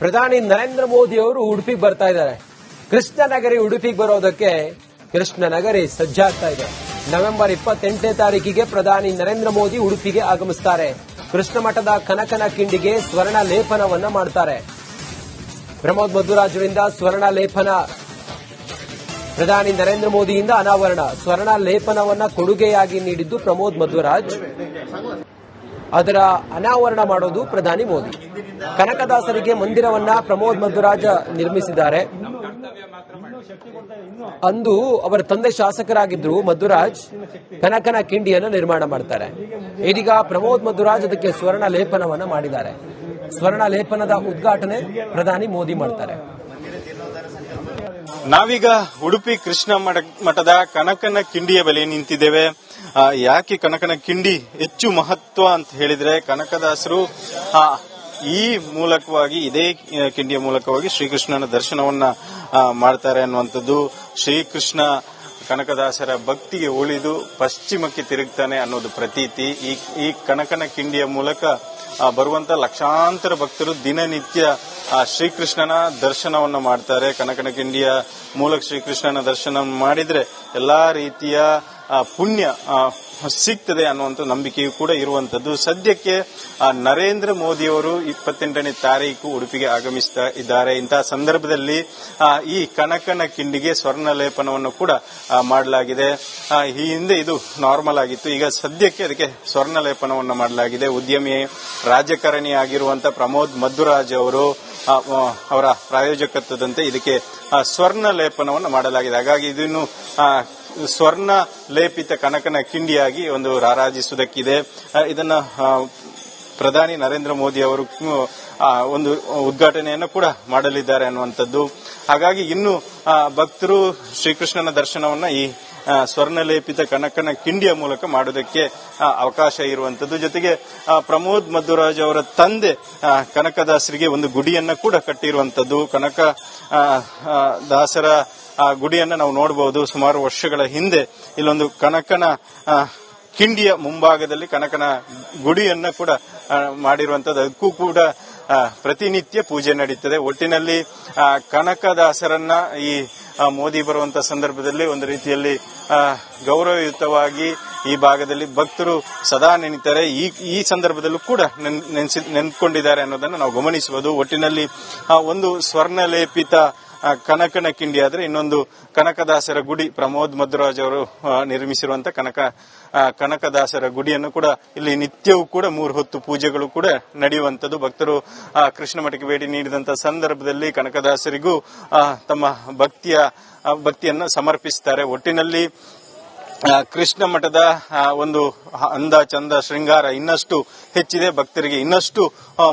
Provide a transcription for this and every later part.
ಪ್ರಧಾನಿ ನರೇಂದ್ರ ಮೋದಿ ಅವರು ಉಡುಪಿಗೆ ಬರ್ತಾ ಇದ್ದಾರೆ. ಕೃಷ್ಣನಗರಿ ಉಡುಪಿಗೆ ಬರೋದಕ್ಕೆ ಕೃಷ್ಣನಗರಿ ಸಜ್ಜಾಗ್ತಾ ಇದೆ. ನವೆಂಬರ್ 28ನೇ ತಾರೀಕಿಗೆ ಪ್ರಧಾನಿ ನರೇಂದ್ರ ಮೋದಿ ಉಡುಪಿಗೆ ಆಗಮಿಸುತ್ತಾರೆ. ಕೃಷ್ಣ ಮಠದ ಕನಕನ ಕಿಂಡಿಗೆ ಸ್ವರ್ಣ ಲೇಪನವನ್ನ ಮಾಡ್ತಾರೆ. ಪ್ರಮೋದ್ ಮಧ್ವರಾಜರಿಂದ ಸ್ವರ್ಣ ಲೇಪನ, ಪ್ರಧಾನಿ ನರೇಂದ್ರ ಮೋದಿಯಿಂದ ಅನಾವರಣ. ಸ್ವರ್ಣ ಲೇಪನವನ್ನ ಕೊಡುಗೆಯಾಗಿ ನೀಡಿದ್ದು ಪ್ರಮೋದ್ ಮಧ್ವರಾಜ್, ಅದರ ಅನಾವರಣ ಮಾಡೋದು ಪ್ರಧಾನಿ ಮೋದಿ. ಕನಕದಾಸರಿಗೆ ಮಂದಿರವನ್ನ ಪ್ರಮೋದ್ ಮಧ್ವರಾಜ್ ನಿರ್ಮಿಸಿದ್ದಾರೆ. ಅಂದು ಅವರ ತಂದೆ ಶಾಸಕರಾಗಿದ್ರು ಮಧ್ವರಾಜ್ ಕನಕನ ಕಿಂಡಿಯನ್ನು ನಿರ್ಮಾಣ ಮಾಡ್ತಾರೆ. ಇದೀಗ ಪ್ರಮೋದ್ ಮಧ್ವರಾಜ್ ಅದಕ್ಕೆ ಸ್ವರ್ಣ ಲೇಪನವನ್ನ ಮಾಡಿದ್ದಾರೆ. ಸ್ವರ್ಣ ಲೇಪನದ ಉದ್ಘಾಟನೆ ಪ್ರಧಾನಿ ಮೋದಿ ಮಾಡ್ತಾರೆ. ನಾವೀಗ ಉಡುಪಿ ಕೃಷ್ಣ ಮಠದ ಕನಕನ ಕಿಂಡಿಯ ಬಳಿ ನಿಂತಿದ್ದೇವೆ. ಯಾಕೆ ಕನಕನ ಕಿಂಡಿ ಹೆಚ್ಚು ಮಹತ್ವ ಅಂತ ಹೇಳಿದ್ರೆ, ಕನಕದಾಸರು ಈ ಮೂಲಕವಾಗಿ, ಇದೇ ಕಿಂಡಿಯ ಮೂಲಕವಾಗಿ ಶ್ರೀಕೃಷ್ಣನ ದರ್ಶನವನ್ನ ಮಾಡ್ತಾರೆ ಅನ್ನುವಂಥದ್ದು. ಶ್ರೀಕೃಷ್ಣ ಕನಕದಾಸರ ಭಕ್ತಿಗೆ ಉಳಿದು ಪಶ್ಚಿಮಕ್ಕೆ ತಿರುಗ್ತಾನೆ ಅನ್ನೋದು ಪ್ರತೀತಿ. ಈ ಕನಕನ ಕಿಂಡಿಯ ಮೂಲಕ ಬರುವಂತ ಲಕ್ಷಾಂತರ ಭಕ್ತರು ದಿನನಿತ್ಯ ಶ್ರೀಕೃಷ್ಣನ ದರ್ಶನವನ್ನ ಮಾಡ್ತಾರೆ. ಕನಕನ ಕಿಂಡಿಯ ಮೂಲಕ ಶ್ರೀಕೃಷ್ಣನ ದರ್ಶನ ಮಾಡಿದ್ರೆ ಎಲ್ಲಾ ರೀತಿಯ ಪುಣ್ಯ ಸಿಗ್ತದೆ ಅನ್ನುವಂಥ ನಂಬಿಕೆಯೂ ಕೂಡ ಇರುವಂತದ್ದು. ಸದ್ಯಕ್ಕೆ ನರೇಂದ್ರ ಮೋದಿಯವರು 28ನೇ ತಾರೀಕು ಉಡುಪಿಗೆ ಆಗಮಿಸ್ತಾ ಇದ್ದಾರೆ. ಇಂತಹ ಸಂದರ್ಭದಲ್ಲಿ ಈ ಕನಕನ ಕಿಂಡಿಗೆ ಸ್ವರ್ಣ ಲೇಪನವನ್ನು ಕೂಡ ಮಾಡಲಾಗಿದೆ. ಈ ಹಿಂದೆ ಇದು ನಾರ್ಮಲ್ ಆಗಿತ್ತು, ಈಗ ಸದ್ಯಕ್ಕೆ ಅದಕ್ಕೆ ಸ್ವರ್ಣ ಲೇಪನವನ್ನು ಮಾಡಲಾಗಿದೆ. ಉದ್ಯಮಿ, ರಾಜಕಾರಣಿ ಆಗಿರುವಂತಹ ಪ್ರಮೋದ್ ಮಧ್ವರಾಜ್ ಅವರು ಅವರ ಪ್ರಾಯೋಜಕತ್ವದಂತೆ ಇದಕ್ಕೆ ಸ್ವರ್ಣ ಲೇಪನವನ್ನು ಮಾಡಲಾಗಿದೆ. ಹಾಗಾಗಿ ಇದನ್ನು ಸ್ವರ್ಣ ಲೇಪಿತ ಕನಕನ ಕಿಂಡಿಯಾಗಿ ಒಂದು ರಾರಾಜಿಸುವುದಕ್ಕಿದೆ. ಇದನ್ನ ಪ್ರಧಾನಿ ನರೇಂದ್ರ ಮೋದಿ ಅವರು ಒಂದು ಉದ್ಘಾಟನೆಯನ್ನು ಕೂಡ ಮಾಡಲಿದ್ದಾರೆ ಅನ್ನುವಂಥದ್ದು. ಹಾಗಾಗಿ ಇನ್ನು ಭಕ್ತರು ಶ್ರೀಕೃಷ್ಣನ ದರ್ಶನವನ್ನ ಈ ಸ್ವರ್ಣಲೇಪಿತ ಕನಕನ ಕಿಂಡಿಯ ಮೂಲಕ ಮಾಡೋದಕ್ಕೆ ಅವಕಾಶ ಇರುವಂತದ್ದು. ಜೊತೆಗೆ ಪ್ರಮೋದ್ ಮಧ್ವರಾಜ್ ಅವರ ತಂದೆ ಕನಕದಾಸರಿಗೆ ಒಂದು ಗುಡಿಯನ್ನ ಕೂಡ ಕಟ್ಟಿರುವಂತದ್ದು. ಕನಕ ದಾಸರ ಗುಡಿಯನ್ನ ನಾವು ನೋಡಬಹುದು. ಸುಮಾರು ವರ್ಷಗಳ ಹಿಂದೆ ಇಲ್ಲೊಂದು ಕನಕನ ಕಿಂಡಿಯ ಮುಂಭಾಗದಲ್ಲಿ ಕನಕನ ಗುಡಿಯನ್ನ ಕೂಡ ಮಾಡಿರುವಂತದ್ದು. ಅದಕ್ಕೂ ಕೂಡ ಪ್ರತಿನಿತ್ಯ ಪೂಜೆ ನಡೀತದೆ. ಒಟ್ಟಿನಲ್ಲಿ ಕನಕದಾಸರನ್ನ ಈ ಮೋದಿ ಬರುವಂತಹ ಸಂದರ್ಭದಲ್ಲಿ ಒಂದು ರೀತಿಯಲ್ಲಿ ಗೌರವಯುತವಾಗಿ ಈ ಭಾಗದಲ್ಲಿ ಭಕ್ತರು ಸದಾ ನೆನೀತಾರೆ. ಈ ಸಂದರ್ಭದಲ್ಲೂ ಕೂಡ ನೆನ್ಕೊಂಡಿದ್ದಾರೆ ಅನ್ನೋದನ್ನು ನಾವು ಗಮನಿಸಬಹುದು. ಒಟ್ಟಿನಲ್ಲಿ ಒಂದು ಸ್ವರ್ಣಲೇಪಿತ ಕನಕನ ಕಿಂಡಿ ಆದ್ರೆ, ಇನ್ನೊಂದು ಕನಕದಾಸರ ಗುಡಿ, ಪ್ರಮೋದ್ ಮಧ್ವರಾಜ್ ಅವರು ನಿರ್ಮಿಸಿರುವಂತಹ ಕನಕದಾಸರ ಗುಡಿಯನ್ನು ಕೂಡ ಇಲ್ಲಿ ನಿತ್ಯವೂ ಕೂಡ 3 ಹೊತ್ತು ಪೂಜೆಗಳು ಕೂಡ ನಡೆಯುವಂತದ್ದು. ಭಕ್ತರು ಕೃಷ್ಣ ಮಠಕ್ಕೆ ಭೇಟಿ ನೀಡಿದಂತಹ ಸಂದರ್ಭದಲ್ಲಿ ಕನಕದಾಸರಿಗೂ ತಮ್ಮ ಭಕ್ತಿಯನ್ನು ಸಮರ್ಪಿಸುತ್ತಾರೆ. ಒಟ್ಟಿನಲ್ಲಿ ಕೃಷ್ಣ ಮಠದ ಒಂದು ಅಂದ ಚಂದ ಶೃಂಗಾರ ಇನ್ನಷ್ಟು ಹೆಚ್ಚಿದೆ. ಭಕ್ತರಿಗೆ ಇನ್ನಷ್ಟು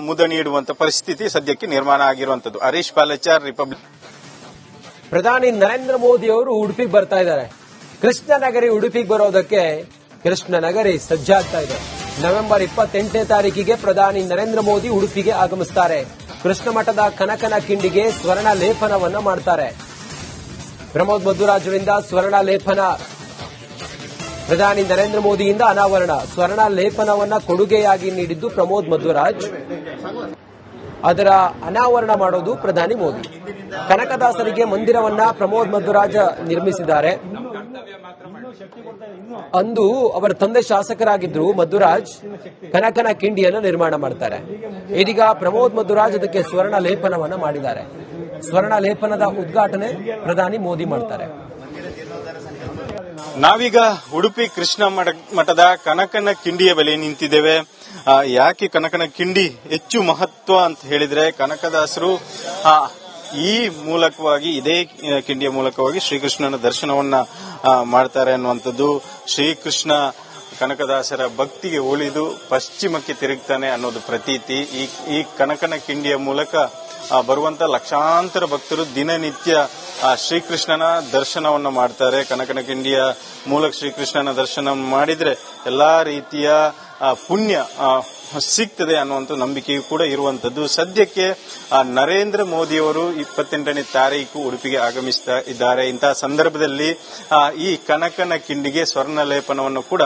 ಮುದ ನೀಡುವಂತ ಪರಿಸ್ಥಿತಿ ಸದ್ಯಕ್ಕೆ ನಿರ್ಮಾಣ ಆಗಿರುವಂತದ್ದು. ಹರೀಶ್ ಪಾಲೆಚಾರ್, ರಿಪಬ್ಲಿಕ್. ಪ್ರಧಾನಿ ನರೇಂದ್ರ ಮೋದಿ ಅವರು ಉಡುಪಿಗೆ ಬರ್ತಾ ಇದ್ದಾರೆ. ಕೃಷ್ಣನಗರಿ ಉಡುಪಿಗೆ ಬರೋದಕ್ಕೆ ಕೃಷ್ಣನಗರಿ ಸಜ್ಜಾಗ್ತಾ ಇದೆ. ನವೆಂಬರ್ 28ನೇ ತಾರೀಕಿಗೆ ಪ್ರಧಾನಿ ನರೇಂದ್ರ ಮೋದಿ ಉಡುಪಿಗೆ ಆಗಮಿಸುತ್ತಾರೆ. ಕೃಷ್ಣ ಮಠದ ಕನಕನ ಕಿಂಡಿಗೆ ಸ್ವರ್ಣ ಲೇಪನವನ್ನ ಮಾಡ್ತಾರೆ. ಪ್ರಮೋದ್ ಮಧ್ವರಾಜರಿಂದ ಸ್ವರ್ಣ ಲೇಪನ, ಪ್ರಧಾನಿ ನರೇಂದ್ರ ಮೋದಿಯಿಂದ ಅನಾವರಣ. ಸ್ವರ್ಣ ಲೇಪನವನ್ನ ಕೊಡುಗೆಯಾಗಿ ನೀಡಿದ್ದು ಪ್ರಮೋದ್ ಮಧ್ವರಾಜ್, ಅದರ ಅನಾವರಣ ಮಾಡೋದು ಪ್ರಧಾನಿ ಮೋದಿ. ಕನಕದಾಸರಿಗೆ ಮಂದಿರವನ್ನ ಪ್ರಮೋದ್ ಮಧ್ವರಾಜ್ ನಿರ್ಮಿಸಿದ್ದಾರೆ. ಅಂದು ಅವರ ತಂದೆ ಶಾಸಕರಾಗಿದ್ರು ಮಧ್ವರಾಜ್ ಕನಕನ ಕಿಂಡಿಯನ್ನು ನಿರ್ಮಾಣ ಮಾಡ್ತಾರೆ. ಇದೀಗ ಪ್ರಮೋದ್ ಮಧ್ವರಾಜ್ ಅದಕ್ಕೆ ಸ್ವರ್ಣ ಲೇಪನವನ್ನ ಮಾಡಿದ್ದಾರೆ. ಸ್ವರ್ಣ ಲೇಪನದ ಉದ್ಘಾಟನೆ ಪ್ರಧಾನಿ ಮೋದಿ ಮಾಡ್ತಾರೆ. ನಾವೀಗ ಉಡುಪಿ ಕೃಷ್ಣ ಮಠದ ಕನಕನ ಕಿಂಡಿಯ ಬಳಿ ನಿಂತಿದ್ದೇವೆ. ಯಾಕೆ ಕನಕನ ಕಿಂಡಿ ಹೆಚ್ಚು ಮಹತ್ವ ಅಂತ ಹೇಳಿದ್ರೆ, ಕನಕದಾಸರು ಈ ಮೂಲಕವಾಗಿ, ಇದೇ ಕಿಂಡಿಯ ಮೂಲಕವಾಗಿ ಶ್ರೀಕೃಷ್ಣನ ದರ್ಶನವನ್ನ ಮಾಡ್ತಾರೆ ಅನ್ನುವಂಥದ್ದು. ಶ್ರೀಕೃಷ್ಣ ಕನಕದಾಸರ ಭಕ್ತಿಗೆ ಉಳಿದು ಪಶ್ಚಿಮಕ್ಕೆ ತಿರುಗ್ತಾನೆ ಅನ್ನೋದು ಪ್ರತೀತಿ. ಈ ಕನಕನ ಕಿಂಡಿಯ ಮೂಲಕ ಬರುವಂತ ಲಕ್ಷಾಂತರ ಭಕ್ತರು ದಿನನಿತ್ಯ ಶ್ರೀಕೃಷ್ಣನ ದರ್ಶನವನ್ನು ಮಾಡ್ತಾರೆ. ಕನಕನ ಕಿಂಡಿಯ ಮೂಲಕ ಶ್ರೀಕೃಷ್ಣನ ದರ್ಶನ ಮಾಡಿದ್ರೆ ಎಲ್ಲಾ ರೀತಿಯ ಪುಣ್ಯ ಸಿಗ್ತದೆ ಅನ್ನುವಂಥ ನಂಬಿಕೆಯೂ ಕೂಡ ಇರುವಂತದ್ದು. ಸದ್ಯಕ್ಕೆ ನರೇಂದ್ರ ಮೋದಿಯವರು 28ನೇ ತಾರೀಕು ಉಡುಪಿಗೆ ಆಗಮಿಸ್ತಾ ಇದ್ದಾರೆ. ಇಂತಹ ಸಂದರ್ಭದಲ್ಲಿ ಈ ಕನಕನ ಕಿಂಡಿಗೆ ಸ್ವರ್ಣ ಲೇಪನವನ್ನು ಕೂಡ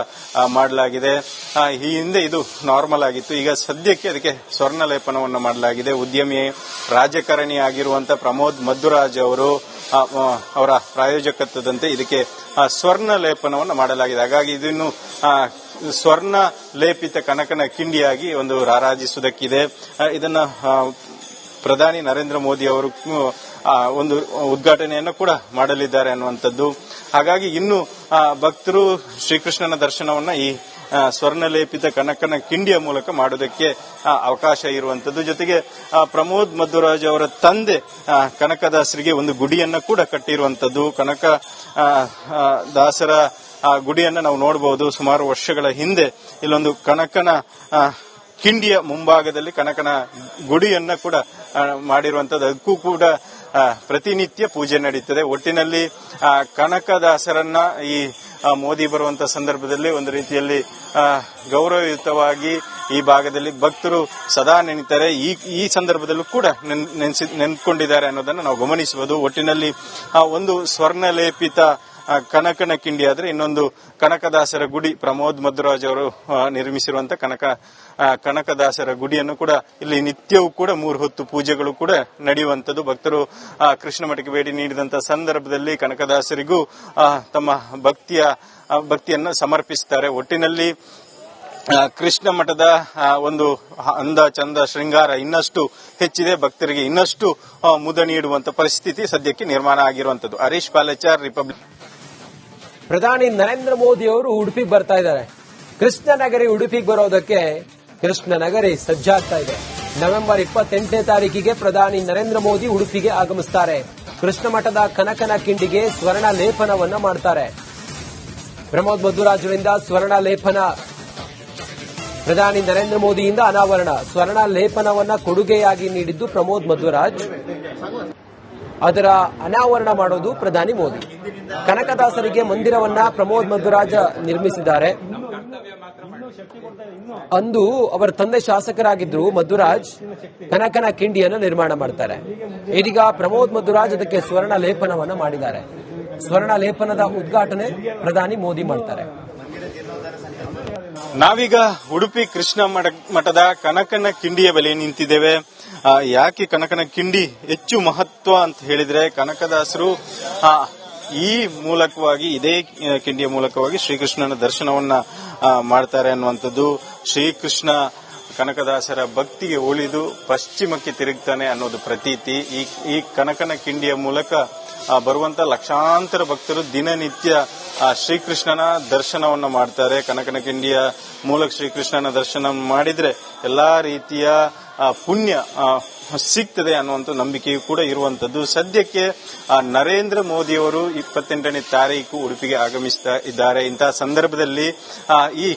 ಮಾಡಲಾಗಿದೆ. ಈ ಹಿಂದೆ ಇದು ನಾರ್ಮಲ್ ಆಗಿತ್ತು, ಈಗ ಸದ್ಯಕ್ಕೆ ಅದಕ್ಕೆ ಸ್ವರ್ಣ ಲೇಪನವನ್ನು ಮಾಡಲಾಗಿದೆ. ಉದ್ಯಮಿ ರಾಜಕಾರಣಿ ಆಗಿರುವಂತಹ ಪ್ರಮೋದ್ ಮಧ್ವರಾಜ್ ಅವರು ಅವರ ಪ್ರಾಯೋಜಕತ್ವದಂತೆ ಇದಕ್ಕೆ ಸ್ವರ್ಣ ಲೇಪನವನ್ನು ಮಾಡಲಾಗಿದೆ. ಹಾಗಾಗಿ ಇದನ್ನು ಸ್ವರ್ಣ ಲೇಪಿತ ಕನಕನ ಕಿಂಡಿಯಾಗಿ ಒಂದು ರಾರಾಜಿಸುವುದಕ್ಕಿದೆ. ಇದನ್ನ ಪ್ರಧಾನಿ ನರೇಂದ್ರ ಮೋದಿ ಅವರು ಒಂದು ಉದ್ಘಾಟನೆಯನ್ನು ಕೂಡ ಮಾಡಲಿದ್ದಾರೆ ಅನ್ನುವಂಥದ್ದು. ಹಾಗಾಗಿ ಇನ್ನು ಭಕ್ತರು ಶ್ರೀಕೃಷ್ಣನ ದರ್ಶನವನ್ನ ಈ ಸ್ವರ್ಣಲೇಪಿತ ಕನಕನ ಕಿಂಡಿಯ ಮೂಲಕ ಮಾಡುವುದಕ್ಕೆ ಅವಕಾಶ ಇರುವಂತದ್ದು. ಜೊತೆಗೆ ಪ್ರಮೋದ್ ಮಧ್ವರಾಜ್ ಅವರ ತಂದೆ ಕನಕದಾಸರಿಗೆ ಒಂದು ಗುಡಿಯನ್ನ ಕೂಡ ಕಟ್ಟಿರುವಂತದ್ದು. ಕನಕ ದಾಸರ ಗುಡಿಯನ್ನ ನಾವು ನೋಡಬಹುದು. ಸುಮಾರು ವರ್ಷಗಳ ಹಿಂದೆ ಇಲ್ಲೊಂದು ಕನಕನ ಕಿಂಡಿಯ ಮುಂಭಾಗದಲ್ಲಿ ಕನಕನ ಗುಡಿಯನ್ನ ಕೂಡ ಮಾಡಿರುವಂತದ್ದು. ಅದಕ್ಕೂ ಕೂಡ ಪ್ರತಿನಿತ್ಯ ಪೂಜೆ ನಡೀತದೆ. ಒಟ್ಟಿನಲ್ಲಿ ಕನಕದಾಸರನ್ನ ಈ ಮೋದಿ ಬರುವಂತಹ ಸಂದರ್ಭದಲ್ಲಿ ಒಂದು ರೀತಿಯಲ್ಲಿ ಗೌರವಯುತವಾಗಿ ಈ ಭಾಗದಲ್ಲಿ ಭಕ್ತರು ಸದಾ ನೆನೆತಾರೆ. ಈ ಸಂದರ್ಭದಲ್ಲೂ ಕೂಡ ನೆನ್ಕೊಂಡಿದ್ದಾರೆ ಅನ್ನೋದನ್ನು ನಾವು ಗಮನಿಸಬಹುದು. ಒಟ್ಟಿನಲ್ಲಿ ಒಂದು ಸ್ವರ್ಣಲೇಪಿತ ಕನಕನ ಕಿಂಡಿ ಆದ್ರೆ ಇನ್ನೊಂದು ಕನಕದಾಸರ ಗುಡಿ, ಪ್ರಮೋದ್ ಮಧ್ವರಾಜ್ ಅವರು ನಿರ್ಮಿಸಿರುವಂತಹ ಕನಕದಾಸರ ಗುಡಿಯನ್ನು ಕೂಡ ಇಲ್ಲಿ ನಿತ್ಯವೂ ಕೂಡ 3 ಹೊತ್ತು ಪೂಜೆಗಳು ಕೂಡ ನಡೆಯುವಂತದ್ದು. ಭಕ್ತರು ಕೃಷ್ಣ ಮಠಕ್ಕೆ ಭೇಟಿ ನೀಡಿದಂತಹ ಸಂದರ್ಭದಲ್ಲಿ ಕನಕದಾಸರಿಗೂ ತಮ್ಮ ಭಕ್ತಿಯನ್ನು ಸಮರ್ಪಿಸುತ್ತಾರೆ. ಒಟ್ಟಿನಲ್ಲಿ ಕೃಷ್ಣ ಮಠದ ಒಂದು ಅಂದ ಚಂದ ಶೃಂಗಾರ ಇನ್ನಷ್ಟು ಹೆಚ್ಚಿದೆ. ಭಕ್ತರಿಗೆ ಇನ್ನಷ್ಟು ಮುದ ನೀಡುವಂತ ಪರಿಸ್ಥಿತಿ ಸದ್ಯಕ್ಕೆ ನಿರ್ಮಾಣ ಆಗಿರುವಂತದ್ದು. ಹರೀಶ್ ಪಾಲೆಚಾರ್, ರಿಪಬ್ಲಿಕ್. ಪ್ರಧಾನಿ ನರೇಂದ್ರ ಮೋದಿ ಅವರು ಉಡುಪಿಗೆ ಬರ್ತಾ ಇದ್ದಾರೆ. ಕೃಷ್ಣನಗರಿ ಉಡುಪಿಗೆ ಬರೋದಕ್ಕೆ ಕೃಷ್ಣನಗರಿ ಸಜ್ಜಾಗ್ತಾ ಇದೆ. ನವೆಂಬರ್ 28ನೇ ತಾರೀಕಿಗೆ ಪ್ರಧಾನಿ ನರೇಂದ್ರ ಮೋದಿ ಉಡುಪಿಗೆ ಆಗಮಿಸುತ್ತಾರೆ. ಕೃಷ್ಣ ಮಠದ ಕನಕನ ಕಿಂಡಿಗೆ ಸ್ವರ್ಣ ಲೇಪನವನ್ನ ಮಾಡ್ತಾರೆ. ಪ್ರಮೋದ್ ಮಧ್ವರಾಜರಿಂದ ಸ್ವರ್ಣ ಲೇಪನ, ಪ್ರಧಾನಿ ನರೇಂದ್ರ ಮೋದಿಯಿಂದ ಅನಾವರಣ. ಸ್ವರ್ಣ ಲೇಪನವನ್ನ ಕೊಡುಗೆಯಾಗಿ ನೀಡಿದ್ದು ಪ್ರಮೋದ್ ಮಧ್ವರಾಜ್, ಅದರ ಅನಾವರಣ ಮಾಡೋದು ಪ್ರಧಾನಿ ಮೋದಿ. ಕನಕದಾಸರಿಗೆ ಮಂದಿರವನ್ನ ಪ್ರಮೋದ್ ಮಧ್ವರಾಜ್ ನಿರ್ಮಿಸಿದ್ದಾರೆ. ಅಂದು ಅವರ ತಂದೆ ಶಾಸಕರಾಗಿದ್ರು ಮಧ್ವರಾಜ್ ಕನಕನ ಕಿಂಡಿಯನ್ನು ನಿರ್ಮಾಣ ಮಾಡ್ತಾರೆ. ಇದೀಗ ಪ್ರಮೋದ್ ಮಧ್ವರಾಜ್ ಅದಕ್ಕೆ ಸ್ವರ್ಣ ಲೇಪನವನ್ನ ಮಾಡಿದ್ದಾರೆ. ಸ್ವರ್ಣ ಲೇಪನದ ಉದ್ಘಾಟನೆ ಪ್ರಧಾನಿ ಮೋದಿ ಮಾಡ್ತಾರೆ. ನಾವೀಗ ಉಡುಪಿ ಕೃಷ್ಣ ಮಠದ ಕನಕನ ಕಿಂಡಿಯ ಬಳಿ ನಿಂತಿದ್ದೇವೆ. ಯಾಕೆ ಕನಕನ ಕಿಂಡಿ ಹೆಚ್ಚು ಮಹತ್ವ ಅಂತ ಹೇಳಿದ್ರೆ, ಕನಕದಾಸರು ಈ ಮೂಲಕವಾಗಿ, ಇದೇ ಕಿಂಡಿಯ ಮೂಲಕವಾಗಿ ಶ್ರೀಕೃಷ್ಣನ ದರ್ಶನವನ್ನ ಮಾಡ್ತಾರೆ ಅನ್ನುವಂಥದ್ದು. ಶ್ರೀಕೃಷ್ಣ ಕನಕದಾಸರ ಭಕ್ತಿಗೆ ಉಳಿದು ಪಶ್ಚಿಮಕ್ಕೆ ತಿರುಗ್ತಾನೆ ಅನ್ನೋದು ಪ್ರತೀತಿ. ಈ ಕನಕನ ಕಿಂಡಿಯ ಮೂಲಕ ಬರುವಂತ ಲಕ್ಷಾಂತರ ಭಕ್ತರು ದಿನನಿತ್ಯ ಶ್ರೀಕೃಷ್ಣನ ದರ್ಶನವನ್ನ ಮಾಡ್ತಾರೆ. ಕನಕನ ಕಿಂಡಿಯ ಮೂಲಕ ಶ್ರೀಕೃಷ್ಣನ ದರ್ಶನ ಮಾಡಿದ್ರೆ ಎಲ್ಲಾ ರೀತಿಯ ಪುಣ್ಯ ಸಿಗ್ತದೆ ಅನ್ನುವಂಥ ನಂಬಿಕೆಯೂ ಕೂಡ ಇರುವಂತದ್ದು. ಸದ್ಯಕ್ಕೆ ನರೇಂದ್ರ ಮೋದಿಯವರು 28ನೇ ತಾರೀಕು ಉಡುಪಿಗೆ ಆಗಮಿಸ್ತಾ ಇದ್ದಾರೆ. ಇಂತಹ ಸಂದರ್ಭದಲ್ಲಿ ಈ